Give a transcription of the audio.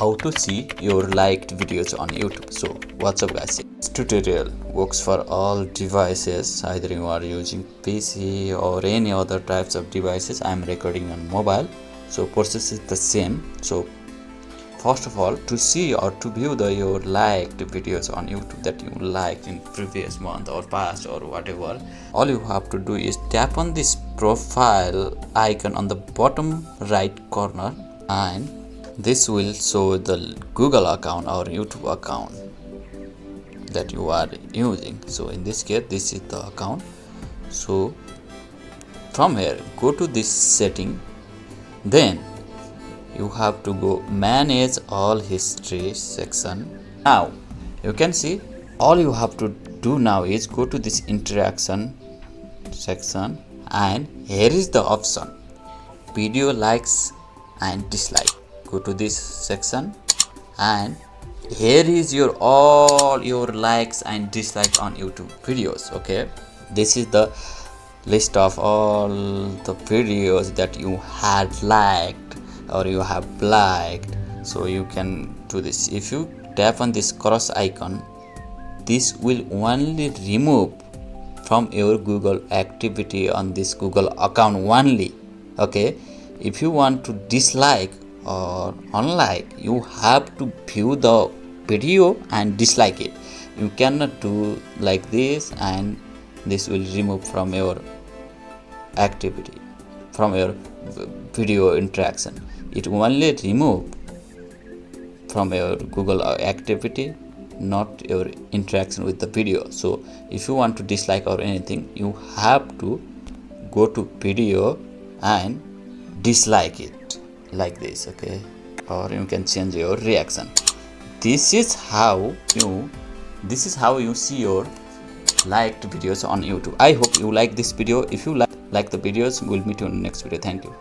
how to see your liked videos on YouTube. So what's up guys, this tutorial works for all devices, either you are using PC or any other types of devices. I am recording on mobile, so process is the same. So first of all, to see or to view your liked videos on YouTube that you liked in previous month or past or whatever, all you have to do is tap on this profile icon on the bottom right corner, and this will show the Google account or YouTube account that you are using. So in this case, this is the account. So from here, go to this setting, then you have to go manage all history section. Now you can see all you have to do now is go to this interaction section, and here is the option video likes and dislike. Go to this section, and here is your all your likes and dislikes on YouTube videos. Okay, this is the list of all the videos that you had liked or you have liked. So you can do this. If you tap on this cross icon, this will only remove from your Google activity on this Google account only. Okay, if you want to dislike or unlike, you have to view the video and dislike it. You cannot do like this, and this will remove from your activity, from your video interaction. It only remove from your Google activity, not your interaction with the video. So if you want to dislike or anything, you have to go to video and dislike it like this. Okay, or you can change your reaction. This is how you see your liked videos on YouTube. I hope you like this video. If you like the videos, we'll meet you in the next video. Thank you.